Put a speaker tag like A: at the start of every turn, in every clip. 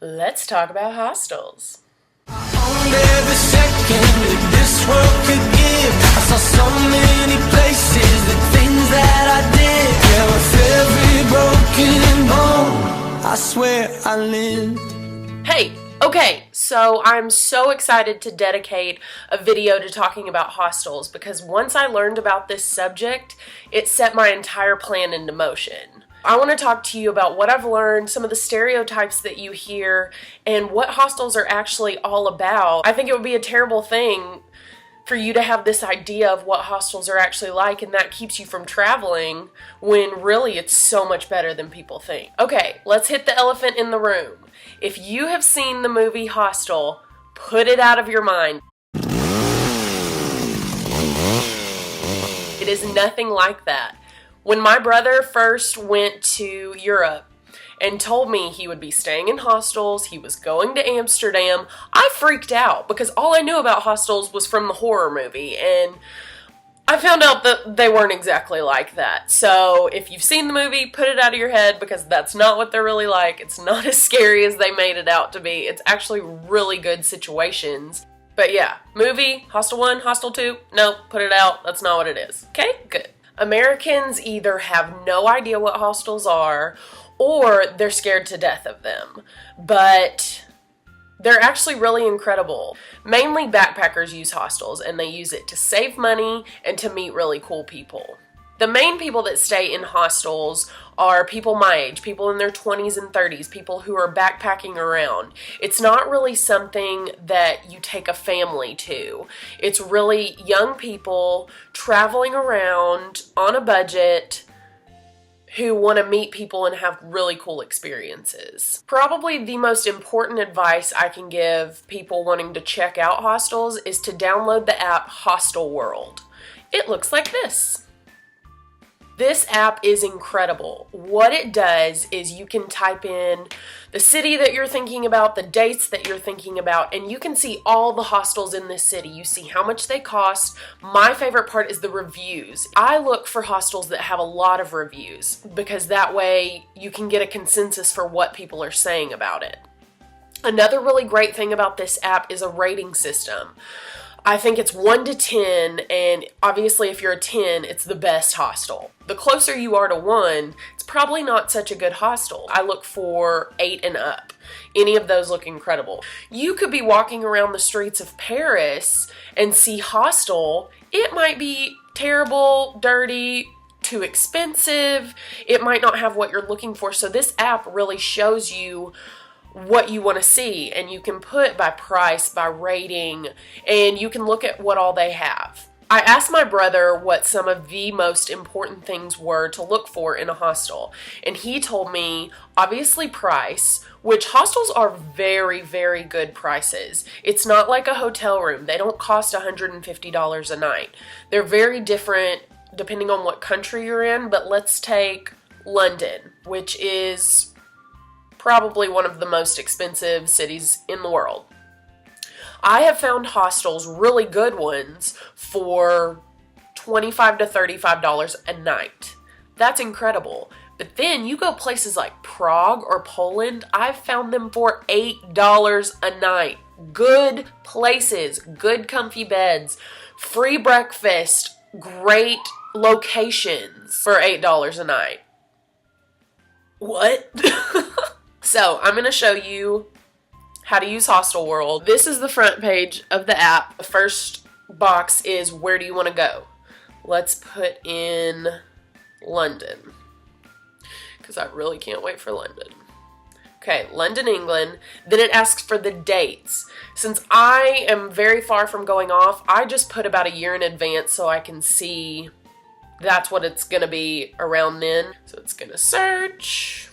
A: Let's talk about hostels.
B: On every second that this world could give, I saw so many places, the things that I did. Yeah, with every broken bone, I swear I lived.
A: Hey, okay, so I'm so excited to dedicate a video to talking about hostels because once I learned about this subject, it set my entire plan into motion. I want to talk to you about what I've learned, some of the stereotypes that you hear, and what hostels are actually all about. I think it would be a terrible thing for you to have this idea of what hostels are actually like, and that keeps you from traveling when really it's so much better than people think. Okay, let's hit the elephant in the room. If you have seen the movie Hostel, put it out of your mind. It is nothing like that. When my brother first went to Europe and told me he would be staying in hostels, he was going to Amsterdam, I freaked out because all I knew about hostels was from the horror movie, and I found out that they weren't exactly like that. So if you've seen the movie, put it out of your head because that's not what they're really like. It's not as scary as they made it out to be. It's actually really good situations. But yeah, movie, Hostel 1, Hostel 2, no, put it out. That's not what it is. Okay, good. Americans either have no idea what hostels are or they're scared to death of them. But they're actually really incredible. Mainly backpackers use hostels, and they use it to save money and to meet really cool people. The main people that stay in hostels are people my age, people in their 20s and 30s, people who are backpacking around. It's not really something that you take a family to. It's really young people traveling around on a budget who want to meet people and have really cool experiences. Probably the most important advice I can give people wanting to check out hostels is to download the app Hostel World. It looks like this. This app is incredible. What it does is you can type in the city that you're thinking about, the dates that you're thinking about, and you can see all the hostels in this city. You see how much they cost. My favorite part is the reviews. I look for hostels that have a lot of reviews because that way you can get a consensus for what people are saying about it. Another really great thing about this app is a rating system. I think it's 1 to 10, and obviously if you're a 10, it's the best hostel. The closer you are to 1, it's probably not such a good hostel. I look for 8 and up. Any of those look incredible. You could be walking around the streets of Paris and see hostel. It might be terrible, dirty, too expensive. It might not have what you're looking for. So this app really shows you what you want to see, and you can put by price, by rating, and you can look at what all they have. I asked my brother what some of the most important things were to look for in a hostel, and he told me obviously price, which hostels are very, very good prices. It's not like a hotel room. They don't cost $150 a night. They're very different depending on what country you're in, but let's take London, which is probably one of the most expensive cities in the world. I have found hostels, really good ones, for $25 to $35 a night. That's incredible. But then you go places like Prague or Poland, I've found them for $8 a night. Good places, good comfy beds, free breakfast, great locations for $8 a night. What? So I'm going to show you how to use Hostel World. This is the front page of the app. The first box is where do you want to go? Let's put in London because I really can't wait for London. Okay, London, England. Then it asks for the dates. Since I am very far from going off, I just put about a year in advance so I can see that's what it's going to be around then. So it's going to search.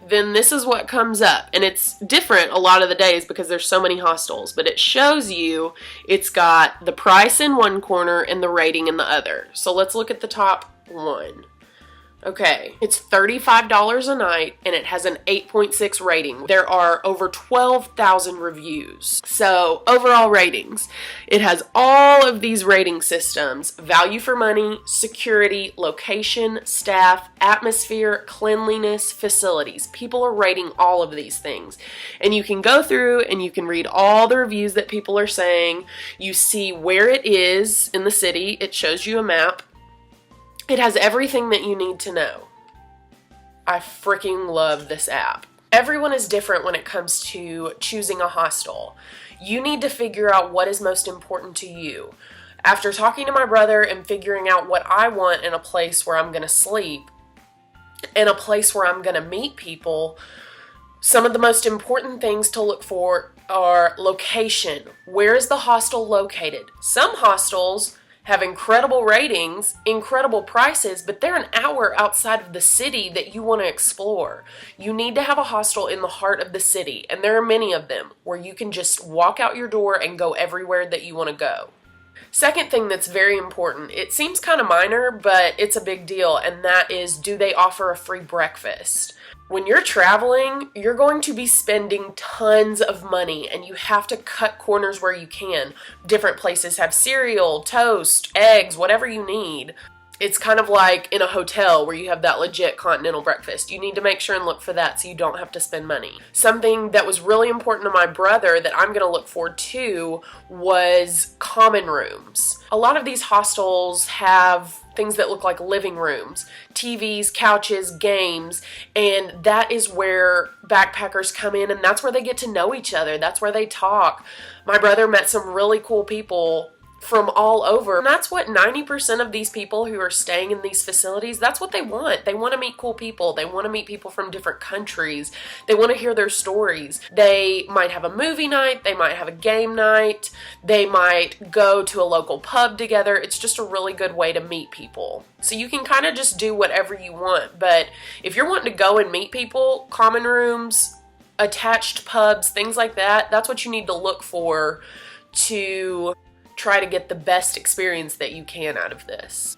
A: Then this is what comes up, and it's different a lot of the days because there's so many hostels, but it shows you it's got the price in one corner and the rating in the other. So let's look at the top one. Okay, it's $35 a night and it has an 8.6 rating. There are over 12,000 reviews. So, overall ratings. It has all of these rating systems: value for money, security, location, staff, atmosphere, cleanliness, facilities. People are rating all of these things. And you can go through and you can read all the reviews that people are saying. You see where it is in the city. It shows you a map. It has everything that you need to know. I freaking love this app. Everyone is different when it comes to choosing a hostel. You need to figure out what is most important to you. After talking to my brother and figuring out what I want in a place where I'm going to sleep, in a place where I'm going to meet people, some of the most important things to look for are location. Where is the hostel located? Some hostels have incredible ratings, incredible prices, but they're an hour outside of the city that you want to explore. You need to have a hostel in the heart of the city, and there are many of them where you can just walk out your door and go everywhere that you want to go. Second thing that's very important, it seems kind of minor, but it's a big deal, and that is, do they offer a free breakfast? When you're traveling, you're going to be spending tons of money and you have to cut corners where you can. Different places have cereal, toast, eggs, whatever you need. It's kind of like in a hotel where you have that legit continental breakfast. You need to make sure and look for that so you don't have to spend money. Something that was really important to my brother that I'm going to look forward to was common rooms. A lot of these hostels have things that look like living rooms, TVs, couches, games, and that is where backpackers come in and that's where they get to know each other. That's where they talk. My brother met some really cool people from all over. And that's what 90% of these people who are staying in these facilities, that's what they want. They want to meet cool people. They want to meet people from different countries. They want to hear their stories. They might have a movie night. They might have a game night. They might go to a local pub together. It's just a really good way to meet people. So you can kind of just do whatever you want. But if you're wanting to go and meet people, common rooms, attached pubs, things like that, that's what you need to look for to try to get the best experience that you can out of this.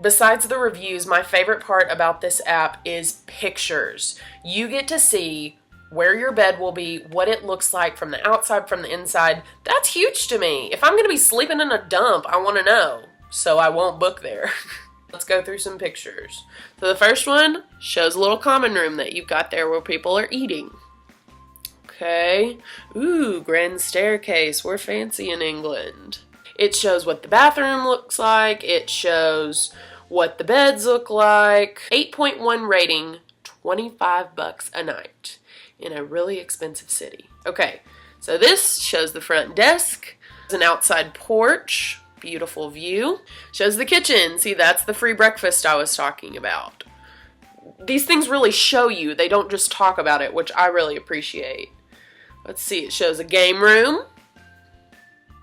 A: Besides the reviews, my favorite part about this app is pictures. You get to see where your bed will be, what it looks like from the outside, from the inside. That's huge to me. If I'm going to be sleeping in a dump, I want to know, so I won't book there. Let's go through some pictures. So the first one shows a little common room that you've got there where people are eating. Okay. Ooh, grand staircase. We're fancy in England. It shows what the bathroom looks like. It shows what the beds look like. 8.1 rating, $25 a night in a really expensive city. Okay, so this shows the front desk. There's an outside porch, beautiful view. Shows the kitchen. See, that's the free breakfast I was talking about. These things really show you. They don't just talk about it, which I really appreciate. Let's see, it shows a game room.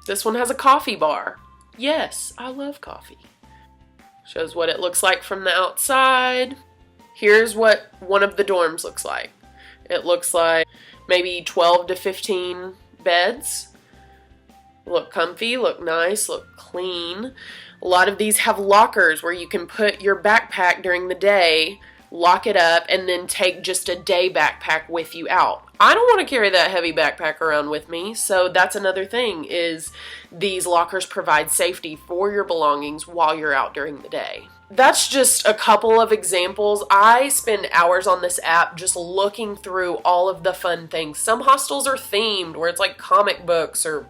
A: This one has a coffee bar. Yes, I love coffee. Shows what it looks like from the outside. Here's what one of the dorms looks like. It looks like maybe 12 to 15 beds. Look comfy, look nice, look clean. A lot of these have lockers where you can put your backpack during the day, lock it up, and then take just a day backpack with you out. I don't want to carry that heavy backpack around with me, so that's another thing, is these lockers provide safety for your belongings while you're out during the day. That's just a couple of examples. I spend hours on this app just looking through all of the fun things. Some hostels are themed, where it's like comic books or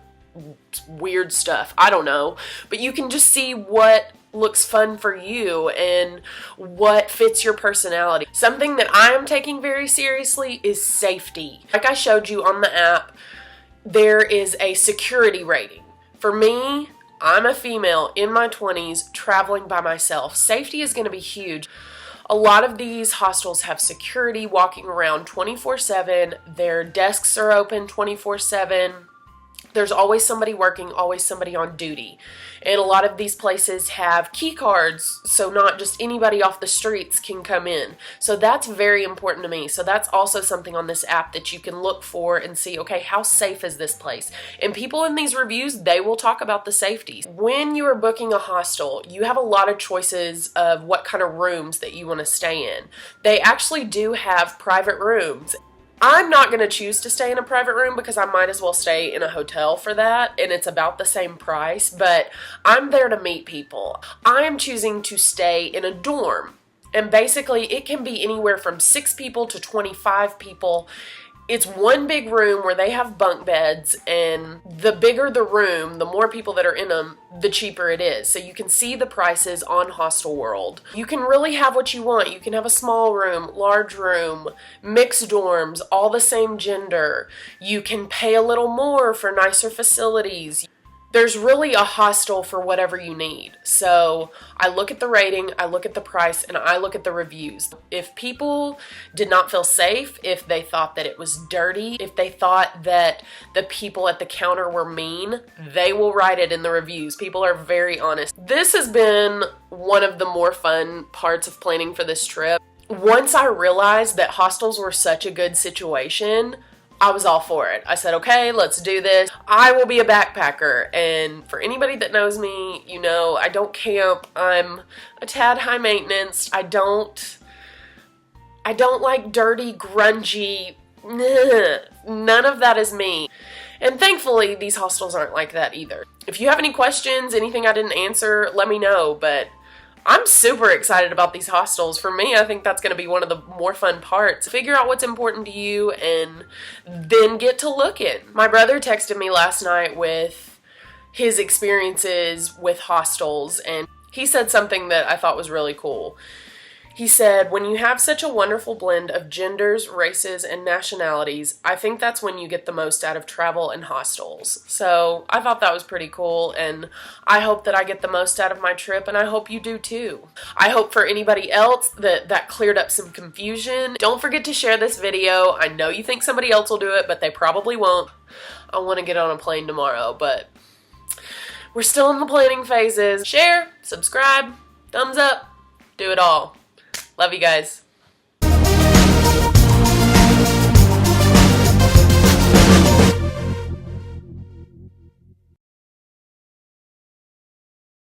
A: weird stuff. I don't know. But you can just see what looks fun for you and what fits your personality. Something that I am taking very seriously is safety. Like I showed you on the app, there is a security rating. For me, I'm a female in my 20s traveling by myself. Safety is going to be huge. A lot of these hostels have security walking around 24/7. Their desks are open 24/7. There's always somebody working, always somebody on duty. And a lot of these places have key cards, so not just anybody off the streets can come in. So that's very important to me. So that's also something on this app that you can look for and see, okay, how safe is this place? And people in these reviews, they will talk about the safety. When you are booking a hostel, you have a lot of choices of what kind of rooms that you want to stay in. They actually do have private rooms. I'm not going to choose to stay in a private room because I might as well stay in a hotel for that, and it's about the same price, but I'm there to meet people. I'm choosing to stay in a dorm, and basically it can be anywhere from 6 people to 25 people. It's one big room where they have bunk beds, and the bigger the room, the more people that are in them, the cheaper it is. So you can see the prices on Hostel World. You can really have what you want. You can have a small room, large room, mixed dorms, all the same gender. You can pay a little more for nicer facilities. There's really a hostel for whatever you need. So I look at the rating, I look at the price, and I look at the reviews. If people did not feel safe, if they thought that it was dirty, if they thought that the people at the counter were mean, they will write it in the reviews. People are very honest. This has been one of the more fun parts of planning for this trip. Once I realized that hostels were such a good situation, I was all for it. I said, okay, let's do this. I will be a backpacker. And for anybody that knows me, you know, I don't camp. I'm a tad high maintenance. I don't like dirty, grungy. None of that is me. And thankfully, these hostels aren't like that either. If you have any questions, anything I didn't answer, let me know. But I'm super excited about these hostels. For me, I think that's going to be one of the more fun parts. Figure out what's important to you and then get to looking. My brother texted me last night with his experiences with hostels, and he said something that I thought was really cool. He said, when you have such a wonderful blend of genders, races, and nationalities, I think that's when you get the most out of travel and hostels. So I thought that was pretty cool, and I hope that I get the most out of my trip, and I hope you do too. I hope for anybody else that cleared up some confusion. Don't forget to share this video. I know you think somebody else will do it, but they probably won't. I want to get on a plane tomorrow, but we're still in the planning phases. Share, subscribe, thumbs up, do it all. Love you guys.